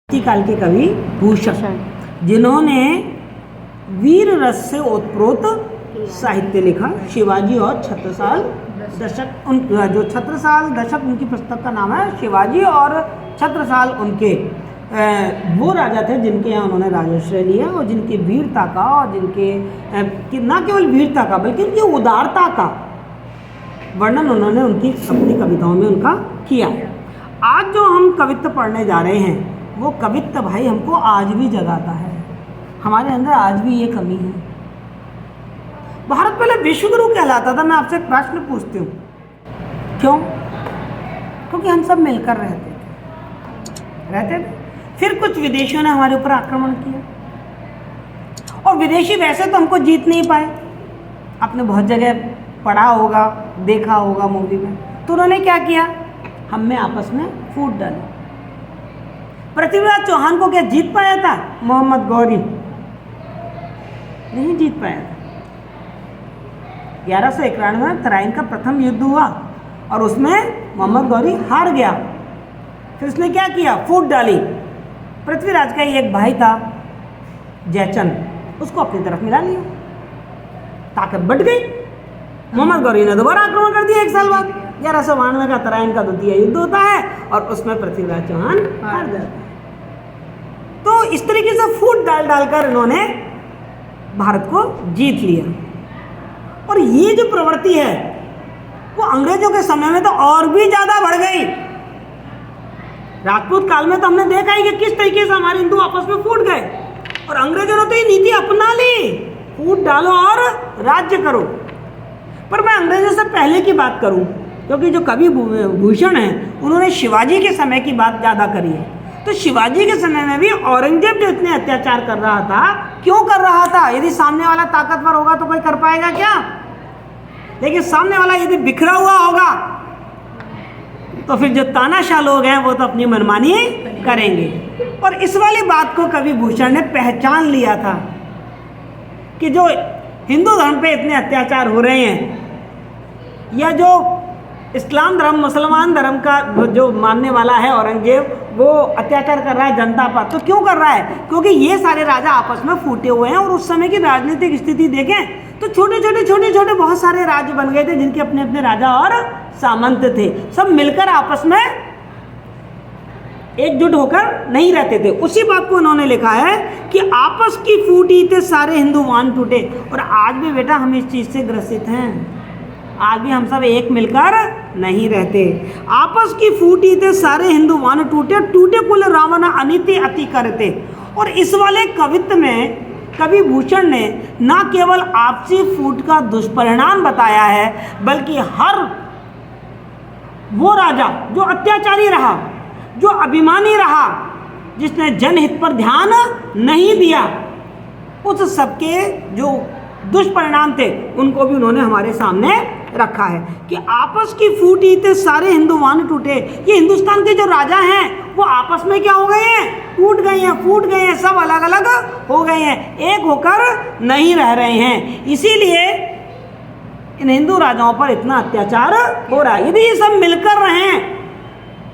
काल के कवि भूषण, जिन्होंने वीर रस से ओतप्रोत साहित्य लिखा। शिवाजी और छत्रसाल दशक, उन जो छत्रसाल दशक उनकी पुस्तक का नाम है। शिवाजी और छत्रसाल उनके वो राजा थे जिनके यहाँ उन्होंने राजाश्रय लिया और जिनकी वीरता का और जिनके न केवल वीरता का बल्कि उनकी उदारता का वर्णन उन्होंने उनकी अपनी कविताओं में उनका किया। आज जो हम कवित्व पढ़ने जा रहे हैं वो कवित्व भाई हमको आज भी जगाता है। हमारे अंदर आज भी ये कमी है। भारत पहले विश्वगुरु कहलाता था। मैं आपसे एक प्रश्न पूछती हूँ, क्यों? क्योंकि हम सब मिलकर रहते थे। फिर कुछ विदेशियों ने हमारे ऊपर आक्रमण किया और विदेशी वैसे तो हमको जीत नहीं पाए। आपने बहुत जगह पढ़ा होगा, देखा होगा मूवी में। तो उन्होंने क्या किया? हम में आपस में फूट डाली। पृथ्वीराज चौहान को क्या जीत पाया था? मोहम्मद गौरी नहीं जीत पाया था। 1191 में तराइन का प्रथम युद्ध हुआ और उसमें मोहम्मद गौरी हार गया। फिर उसने क्या किया? फूट डाली। पृथ्वीराज का ही एक भाई था जयचंद, उसको अपनी तरफ मिला लिया। ताकत बढ़ गई। मोहम्मद गौरी ने दोबारा आक्रमण कर दिया 1 साल बाद। 1192 का तराइन का द्वितीय युद्ध होता है और उसमें पृथ्वीराज चौहान हार जाता है। तो इस तरीके से फूट डालकर इन्होंने भारत को जीत लिया। और ये जो प्रवृत्ति है वो अंग्रेजों के समय में तो और भी ज्यादा बढ़ गई। राजपूत काल में तो हमने देखा ही कि किस तरीके से हमारे हिंदू आपस में फूट गए और अंग्रेजों ने तो ये नीति अपना ली, फूट डालो और राज्य करो। पर मैं अंग्रेजों से पहले की बात करूं, क्योंकि जो कवि भूषण हैं उन्होंने शिवाजी के समय की बात ज़्यादा करी है। तो शिवाजी के समय में भी औरंगजेब जो इतने अत्याचार कर रहा था, क्यों कर रहा था? यदि सामने वाला ताकतवर होगा तो कोई कर पाएगा क्या? लेकिन सामने वाला यदि बिखरा हुआ होगा तो फिर जो तानाशाह लोग हैं वो तो अपनी मनमानी करेंगे। और इस वाली बात को कवि भूषण ने पहचान लिया था कि जो हिंदू धर्म पे इतने अत्याचार हो रहे हैं, या जो इस्लाम धर्म मुसलमान धर्म का जो मानने वाला है औरंगजेब, वो अत्याचार कर रहा है जनता पर। तो क्यों कर रहा है? क्योंकि ये सारे राजा आपस में फूटे हुए हैं। और उस समय की राजनीतिक स्थिति देखें तो छोटे छोटे बहुत सारे राज्य बन गए थे जिनके अपने अपने राजा और सामंत थे। सब मिलकर आपस में एकजुट होकर नहीं रहते थे। उसी बात को उन्होंने लिखा है कि आपस की फूटी थे सारे हिंदू वान टूटे। और आज भी बेटा हम इस चीज से ग्रसित हैं। आज भी हम सब एक मिलकर नहीं रहते। आपस की फूटी थे सारे हिंदू वान टूटे, टूटे कुल रावण अनिति अति करते। और इस वाले कवित्व में कवि भूषण ने न केवल आपसी फूट का दुष्परिणाम बताया है, बल्कि हर वो राजा जो अत्याचारी रहा, जो अभिमानी रहा, जिसने जनहित पर ध्यान नहीं दिया, उस सबके जो दुष्परिणाम थे उनको भी उन्होंने हमारे सामने रखा है कि आपस की फूटी थे सारे हिंदू वान टूटे। ये हिंदुस्तान के जो राजा हैं वो आपस में क्या हो गए हैं? टूट गए हैं, फूट गए हैं, सब अलग अलग हो गए हैं, एक होकर नहीं रह रहे हैं। इसीलिए इन हिंदू राजाओं पर इतना अत्याचार हो रहा है। यदि ये सब मिलकर रहें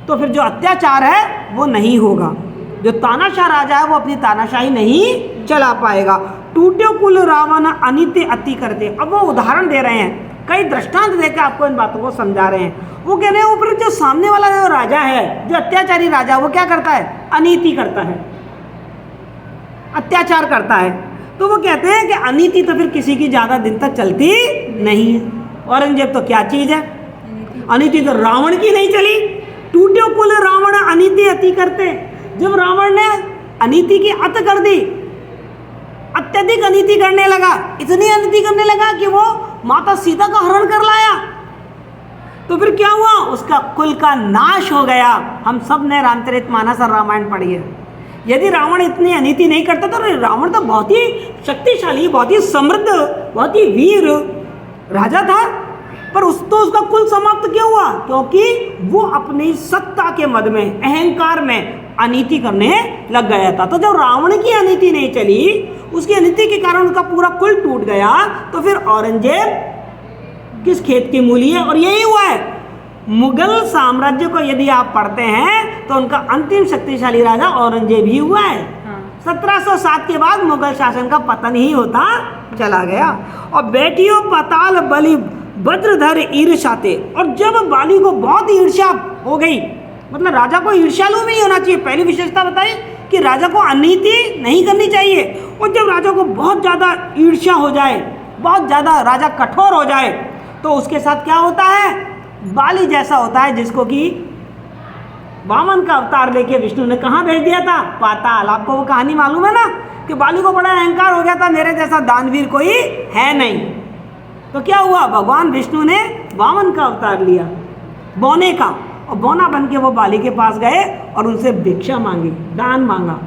तो फिर जो अत्याचार है वो नहीं होगा। जो तानाशाह राजा है वो अपनी तानाशाही नहीं चला पाएगा। टूटे कुल रावण अनित्य अति करते। अब वो उदाहरण दे रहे हैं, कई दृष्टांत देकर आपको इन बातों को समझा रहे हैं। वो कह रहे हैं ऊपर जो सामने वाला जो राजा है, जो अत्याचारी राजा, वो क्या करता है? अनीति करता है, अत्याचार करता है। तो वो कहते हैं कि अनीति तो फिर किसी की ज्यादा दिन तक चलती नहीं है। औरंगजेब तो क्या चीज है? अनीति तो रावण की नहीं चली। टूटे कुल रावण अनीति अति करते। जब रावण ने अनीति की अत कर दी, अत्यधिक अनीति करने लगा, इतनी अनीति करने लगा कि वो माता सीता का हरण कर लाया, तो फिर क्या हुआ? उसका कुल का नाश हो गया। हम सब ने रामचरितमानस और रामायण पढ़ी है। यदि रावण इतनी अनीति नहीं करता तो रावण तो बहुत ही शक्तिशाली, बहुत ही समृद्ध, बहुत ही वीर राजा था, पर उसका कुल समाप्त क्यों हुआ? क्योंकि वो अपनी सत्ता के मद में, अहंकार में अनीति करने लग गया था। तो जब रावण की अनीति नहीं चली, उसकी अनीति के कारण उसका पूरा कुल टूट गया, तो फिर औरंगजेब किस खेत की मूली है? और यही हुआ है मुगल साम्राज्य को यदि आप पढ़ते हैं तो उनका अंतिम शक्तिशाली राजा औरंगजेब ही हुआ है। 1707 के बाद मुगल शासन का पतन ही होता चला गया। और बेटियों पाताल बलि वज्रधर ईर्ष्याते, और जब बाली को बहुत ईर्ष्या हो गई, मतलब राजा को ईर्ष्यालु भी होना चाहिए, पहली विशेषता बताई कि राजा को अनीति नहीं करनी चाहिए। और जब राजा को बहुत ज़्यादा ईर्ष्या हो जाए, बहुत ज़्यादा राजा कठोर हो जाए, तो उसके साथ क्या होता है, बाली जैसा होता है, जिसको कि वामन का अवतार लेके विष्णु ने कहाँ भेज दिया था, पाताल। आपको वो कहानी मालूम है ना कि बाली को बड़ा अहंकार हो गया था, मेरे जैसा दानवीर कोई है नहीं। तो क्या हुआ, भगवान विष्णु ने वामन का अवतार लिया, बौने का, और बौना बन के वो बाली के पास गए और उनसे भिक्षा मांगी, दान मांगा।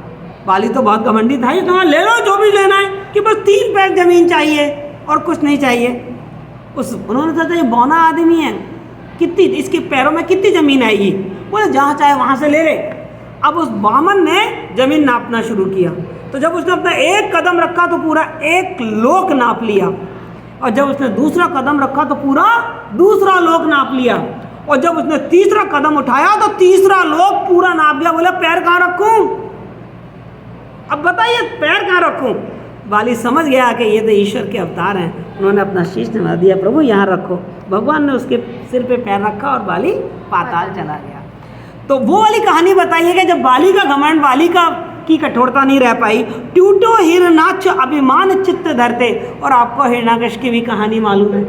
बाली तो बहुत घमंडी था, ये कहा ले लो जो भी लेना है, कि बस 3 पैर जमीन चाहिए और कुछ नहीं चाहिए। उन्होंने सोचा ये बौना आदमी है, कितनी इसके पैरों में कितनी ज़मीन आएगी, बोले जहाँ चाहे वहाँ से ले ले। अब उस वामन ने ज़मीन नापना शुरू किया, तो जब उसने अपना एक कदम रखा तो पूरा 1 लोक नाप लिया, और जब उसने दूसरा कदम रखा तो पूरा दूसरा लोक नाप लिया, और जब उसने तीसरा कदम उठाया तो तीसरा लोक पूरा नाप लिया। बोले पैर कहाँ रखूं, अब बताइए पैर कहाँ रखूं। बाली समझ गया कि ये तो ईश्वर के अवतार हैं, उन्होंने अपना शीश निभा दिया, प्रभु यहाँ रखो। भगवान ने उसके सिर पे पैर रखा और बाली पाताल चला गया। तो वो वाली कहानी बताइए कि जब बाली का घमंड, बाली का की कठोरता नहीं रह पाई, ट्यूटो हिरणाक्ष अभिमान चित्त धरते। और आपको हिरण्याकश की भी कहानी मालूम है,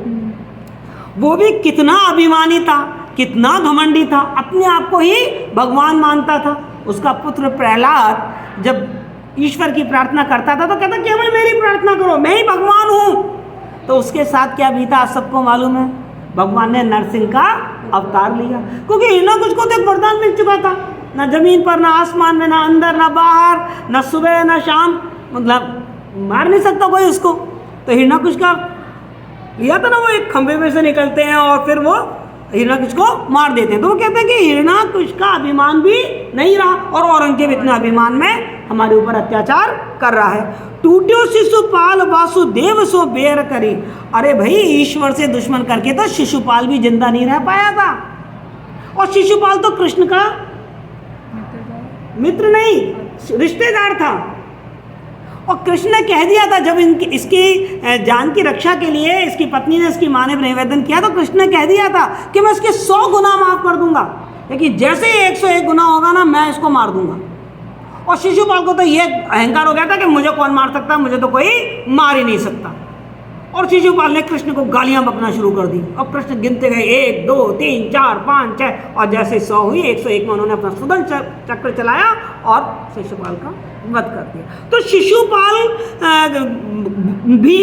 वो भी कितना अभिमानी था, कितना घमंडी था, अपने आप को ही भगवान मानता था। उसका पुत्र प्रहलाद जब ईश्वर की प्रार्थना करता था तो कहता केवल मेरी प्रार्थना करो, मैं ही भगवान हूँ। तो उसके साथ क्या बीता आप सबको मालूम है, भगवान ने नरसिंह का अवतार लिया, क्योंकि हिरण्याकश को तो वरदान मिल चुका था, ना जमीन पर, ना आसमान में, ना अंदर, ना बाहर, ना सुबह ना शाम, मतलब मार नहीं सकता कोई उसको। तो हिरण्याकश का लिया था ना, वो एक खंभे में से निकलते हैं और फिर वो हिरण्याकश को मार देते हैं। तो वो कहते हैं कि हिरण्याकश का अभिमान भी नहीं रहा, और औरंगजेब इतने अभिमान में हमारे ऊपर अत्याचार कर रहा है। टूट्यो शिशुपाल वासुदेव सो बेर करी। अरे भाई, ईश्वर से दुश्मन करके तो शिशुपाल भी जिंदा नहीं रह पाया था, और शिशुपाल तो कृष्ण का मित्र नहीं, रिश्तेदार था। और कृष्ण ने कह दिया था, जब इसकी जान की रक्षा के लिए इसकी पत्नी ने, इसकी माँ ने निवेदन किया, तो कृष्ण ने कह दिया था कि मैं इसके 100 गुना माफ कर दूंगा, लेकिन जैसे ही 101 गुना होगा ना, मैं इसको मार दूंगा। और शिशुपाल को तो ये अहंकार हो गया था कि मुझे कौन मार सकता है, मुझे तो कोई मार ही नहीं सकता। और शिशुपाल ने कृष्ण को गालियां बकना शुरू कर दी। अब कृष्ण गिनते गए 1 2 3 4 5 6, और जैसे 100 हुई, 101 में उन्होंने अपना सुदर्शन चक्र चलाया और शिशुपाल का वध कर दिया। तो शिशुपाल भी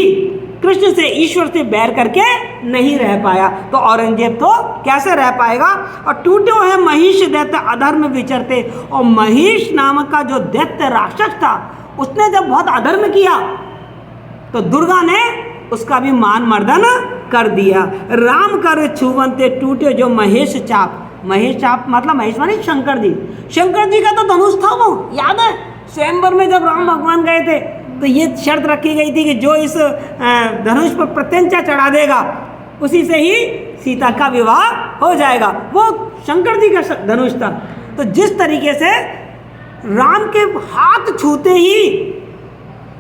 कृष्ण से, ईश्वर से बैर करके नहीं रह पाया, तो औरंगजेब तो कैसे रह पाएगा। और टूटे है महिष दैत्य अधर्म विचरते। और महिष नामक का जो दैत्य राक्षस था, उसने जब बहुत अधर्म किया तो दुर्गा ने उसका भी मान मर्दन कर दिया। राम कर छुवंते टूटे जो महेश चाप। महेश चाप मतलब महेश माने शंकर जी। शंकर जी का तो धनुष था, वो याद है स्वयंवर में जब राम भगवान गए थे तो ये शर्त रखी गई थी कि जो इस धनुष पर प्रत्यंचा चढ़ा देगा उसी से ही सीता का विवाह हो जाएगा। वो शंकर जी का धनुष था। तो जिस तरीके से राम के हाथ छूते ही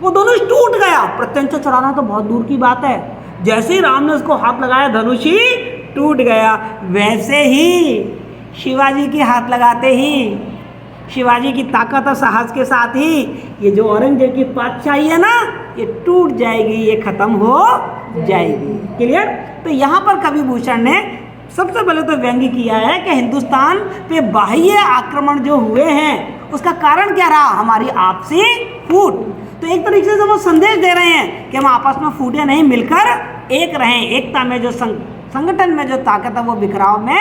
वो धनुष टूट गया, प्रत्यंचा चढ़ाना तो बहुत दूर की बात है, जैसे ही राम ने उसको हाथ लगाया धनुष ही टूट गया। वैसे ही शिवाजी के हाथ लगाते ही, शिवाजी की ताकत और साहस के साथ ही ये जो औरंगजेब की बादशाही है ना, ये टूट जाएगी, ये खत्म हो जाएगी। क्लियर। तो यहाँ पर कवि भूषण ने सबसे पहले तो व्यंग्य किया है कि हिंदुस्तान पे बाह्य आक्रमण जो हुए हैं उसका कारण क्या रहा, हमारी आपसी फूट। तो एक तरीके से वो संदेश दे रहे हैं कि हम आपस में फूटे नहीं, मिलकर एक रहें। एकता में जो संगठन में जो ताकत है वो बिखराव में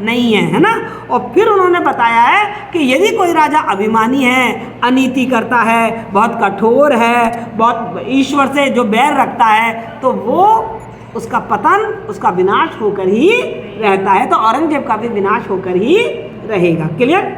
नहीं है, है ना। और फिर उन्होंने बताया है कि यदि कोई राजा अभिमानी है, अनीति करता है, बहुत कठोर है, बहुत ईश्वर से जो बैर रखता है, तो वो उसका पतन, उसका विनाश होकर ही रहता है। तो औरंगजेब का भी विनाश होकर ही रहेगा। क्लियर।